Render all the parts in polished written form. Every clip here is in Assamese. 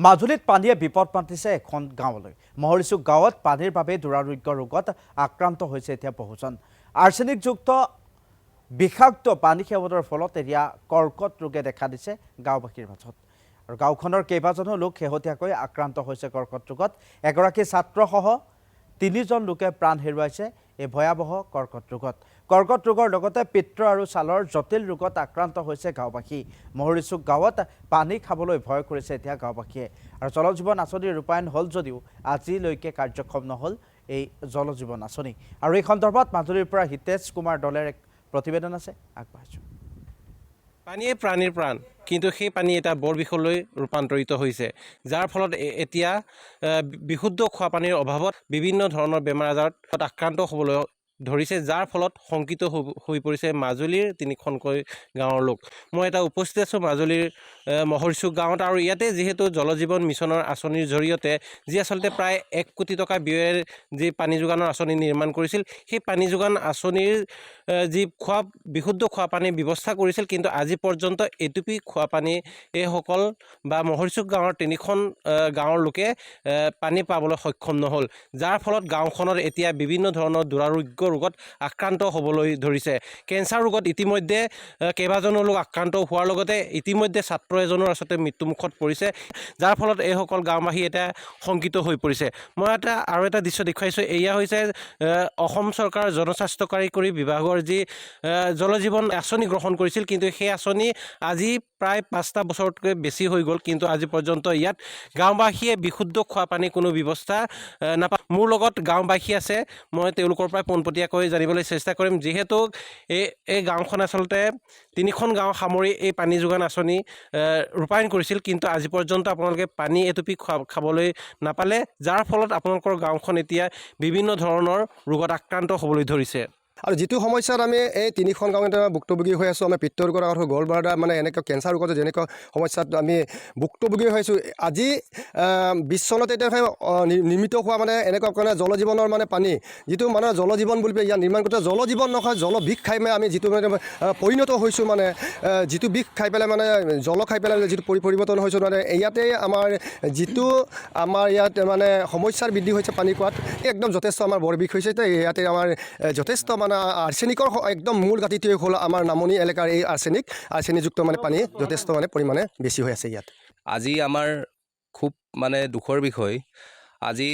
মাজুলীত পানীয়ে বিপদ মাতিছে এখন গাঁৱলৈ। মহৰিচুক গাঁৱত পানীৰ বাবে দুৰাৰোগ্য ৰোগত আক্ৰান্ত হৈছে এতিয়া বহুজন। আৰ্ছেনিকযুক্ত বিষাক্ত পানী সেৱনৰ ফলত এতিয়া কৰ্কট ৰোগে দেখা দিছে গাঁওবাসীৰ মাজত। আৰু গাঁওখনৰ কেইবাজনো লোক শেহতীয়াকৈ আক্ৰান্ত হৈছে কৰ্কট ৰোগত। এগৰাকী ছাত্ৰসহ ৩জন লোকে প্ৰাণ হেৰুৱাইছে এই ভয়াৱহ কৰ্কট ৰোগত। কৰ্কট ৰোগৰ লগতে পিত্ত আৰু ছালৰ জটিল ৰোগত আক্ৰান্ত হৈছে গাঁওবাসী। মহৰিচুক গাঁৱত পানী খাবলৈ ভয় কৰিছে এতিয়া গাঁওবাসীয়ে। আৰু জল জীৱন আঁচনি ৰূপায়ণ হ'ল যদিও আজিলৈকে কাৰ্যক্ষম নহ'ল এই জল জীৱন আঁচনি। আৰু এই সন্দৰ্ভত মাজুলীৰ পৰা হিতেশ কুমাৰ দলেৰ এক প্ৰতিবেদন আছে, আগবাঢ়িছোঁ। পানীয়ে প্ৰাণীৰ প্ৰাণ, কিন্তু সেই পানী এটা বৰ বিষলৈ ৰূপান্তৰিত হৈছে, যাৰ ফলত এতিয়া বিশুদ্ধ খোৱা পানীৰ অভাৱত বিভিন্ন ধৰণৰ বেমাৰ আজাৰত আক্ৰান্ত হ'বলৈ ধৰিছে, যাৰ ফলত শংকিত হৈ পৰিছে মাজুলীৰ ৩খনকৈ গাঁৱৰ লোক। মই এটা উপস্থিত আছোঁ মাজুলীৰ মহৰিচুক গাঁৱত। আৰু ইয়াতে যিহেতু জল জীৱন মিছনৰ আঁচনিৰ জৰিয়তে যি আচলতে প্ৰায় ১ কোটি টকা ব্যয়েৰে যি পানী যোগানৰ আঁচনি নিৰ্মাণ কৰিছিল, সেই পানী যোগান আঁচনিৰ যি বিশুদ্ধ খোৱা পানীৰ ব্যৱস্থা কৰিছিল, কিন্তু আজি পৰ্যন্ত এটুপি খোৱা পানী এইসকল বা মহৰিচুক গাঁৱৰ ৩খন গাঁৱৰ লোকে পানী পাবলৈ সক্ষম নহ'ল, যাৰ ফলত গাঁওখনত এতিয়া বিভিন্ন ধৰণৰ দুৰাৰোগ্য ৰোগত আক্ৰান্ত হ'বলৈ ধৰিছে। কেঞ্চাৰ ৰোগত ইতিমধ্যে কেইবাজনো লোক আক্ৰান্ত হোৱাৰ লগতে ইতিমধ্যে ছাত্ৰ এজনৰ আচলতে মৃত্যুমুখত পৰিছে, যাৰ ফলত এইসকল গাঁওবাসী এতিয়া শংকিত হৈ পৰিছে। মই আৰু এটা দৃশ্য দেখুৱাইছোঁ। এয়া হৈছে অসম চৰকাৰৰ জনস্বাস্থ্য কাৰিকৰী বিভাগৰ যি জল জীৱন আঁচনি গ্ৰহণ কৰিছিল, কিন্তু সেই আঁচনি আজি প্ৰায় ৫টা বছৰতকৈ বেছি হৈ গ'ল, কিন্তু আজি পৰ্যন্ত ইয়াত গাঁওবাসীয়ে বিশুদ্ধ খোৱা পানীৰ কোনো ব্যৱস্থা নাপায়। মোৰ লগত গাঁওবাসী আছে, মই তেওঁলোকৰ পৰা পোনপটীয়াকৈ জানিবলৈ চেষ্টা কৰিম। যিহেতু এই গাঁওখন আচলতে ৩খন গাঁও সামৰি এই পানী যোগান আঁচনি ৰূপায়ণ কৰিছিল, কিন্তু আজি পৰ্যন্ত আপোনালোকে পানী এটুপি খাবলৈ নাপালে, যাৰ ফলত আপোনালোকৰ গাঁওখন এতিয়া বিভিন্ন ধৰণৰ ৰোগত আক্ৰান্ত হ'বলৈ ধৰিছে। আৰু যিটো সমস্যাত আমি এই ৩খন গাঁৱত ভুক্তভোগী হৈ আছোঁ, আমি পিত্ত ৰোগৰ আৰু গল ব্লাডাৰ মানে এনেকুৱা কেঞ্চাৰ ৰোগত যেনেকুৱা সমস্যাত আমি ভুক্তভোগী হৈ আছোঁ। আজি ২০ চনত এতিয়া নিৰ্মিত হোৱা মানে এনেকুৱা কাৰণে জল জীৱনৰ মানে পানী, যিটো মানে জল জীৱন বুলি ইয়াত নিৰ্মাণ কৰোঁতে জল জীৱন নহয়, জল বিষ খাই মানে আমি যিটো মানে পৰিণত হৈছোঁ, মানে যিটো বিষ খাই পেলাই মানে জল খাই পেলাই যিটো পৰিৱৰ্তন হৈছোঁ, মানে ইয়াতে যিটো আমাৰ ইয়াত মানে সমস্যাৰ বৃদ্ধি হৈছে পানী খোৱাত, একদম যথেষ্ট আমাৰ বৰ বিষ হৈছে। ইয়াতে আমাৰ যথেষ্ট মানে আৰ্ছেনিকৰ একদম মূল ঘাটিটোৱে হ'ল আমাৰ নামনি এলেকাৰ এই আৰ্ছেনিকযুক্ত মানে পানী যথেষ্ট মানে পৰিমাণে বেছি হৈ আছে ইয়াত। আজি আমাৰ খুব মানে দুখৰ বিষয়, আজি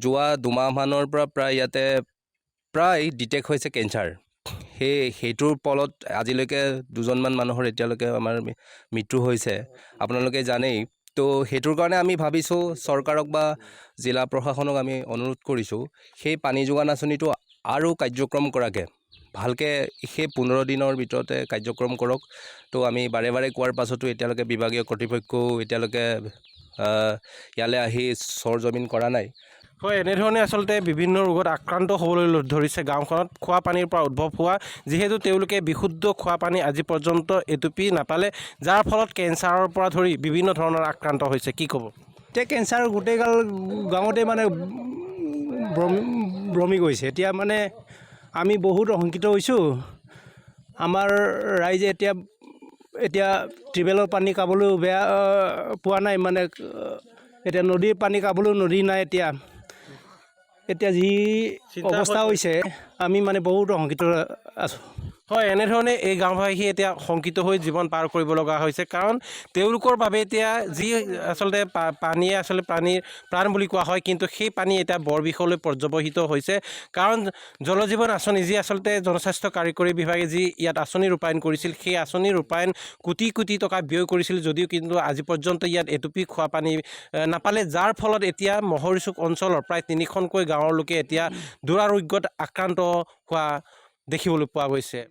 যোৱা দুমাহমানৰ পৰা প্ৰায় ইয়াতে ডিটেক্ট হৈছে কেঞ্চাৰ। সেইটোৰ ফলত আজিলৈকে 2জনমান মানুহৰ এতিয়ালৈকে আমাৰ মৃত্যু হৈছে, আপোনালোকে জানেই। তো সেইটোৰ কাৰণে আমি ভাবিছোঁ চৰকাৰক বা জিলা প্ৰশাসনক আমি অনুৰোধ কৰিছোঁ, সেই পানী যোগান আঁচনিটো আৰু কাৰ্যক্ৰম কৰাকৈ ভালকৈ সেই 15 দিনৰ ভিতৰতে কাৰ্যক্ৰম কৰক। তো আমি বাৰে বাৰে কোৱাৰ পাছতো এতিয়ালৈকে বিভাগীয় কৰ্তৃপক্ষও এতিয়ালৈকে ইয়ালৈ আহি চৰজমিন কৰা নাই। হয়, এনেধৰণে আচলতে বিভিন্ন ৰোগত আক্ৰান্ত হ'বলৈ ধৰিছে গাঁওখনত খোৱা পানীৰ পৰা উদ্ভৱ হোৱা, যিহেতু তেওঁলোকে বিশুদ্ধ খোৱা পানী আজি পৰ্যন্ত এটুপি নাপালে, যাৰ ফলত কেঞ্চাৰৰ পৰা ধৰি বিভিন্ন ধৰণৰ আক্ৰান্ত হৈছে। কি ক'ব? এতিয়া কেঞ্চাৰ গোটেইগাল গাঁৱতে মানে ভ্ৰমি গৈছে। এতিয়া মানে আমি বহুত শংকিত হৈছোঁ। আমাৰ ৰাইজে এতিয়া টিউবৱেলৰ পানী খাবলৈও বেয়া পোৱা নাই, মানে এতিয়া নদীৰ পানী খাবলৈও নদী নাই। এতিয়া যি অৱস্থা হৈছে, আমি মানে বহুত শংকিত আছোঁ। হয়, এনেধৰণে এই গাঁওবাসী এতিয়া শংকিত হৈ জীৱন পাৰ কৰিব লগা হৈছে, কাৰণ তেওঁলোকৰ বাবে এতিয়া যি আচলতে পানীয়ে আচলতে পানীৰ প্ৰাণ বুলি কোৱা হয়, কিন্তু সেই পানী এতিয়া বৰ বিষলৈ পৰ্যবসিত হৈছে। কাৰণ জল জীৱন আঁচনি যি আচলতে জনস্বাস্থ্য কাৰিকৰী বিভাগে যি ইয়াত আঁচনি ৰূপায়ণ কৰিছিল, সেই আঁচনি ৰূপায়ণ কোটি কোটি টকা ব্যয় কৰিছিল যদিও কিন্তু আজি পৰ্যন্ত ইয়াত এটুপি খোৱা পানী নাপালে, যাৰ ফলত এতিয়া মহৰিচুক অঞ্চলৰ প্ৰায় ৩খনকৈ গাঁৱৰ লোকে এতিয়া দুৰাৰোগ্যত আক্ৰান্ত হোৱা দেখিবলৈ পোৱা গৈছে।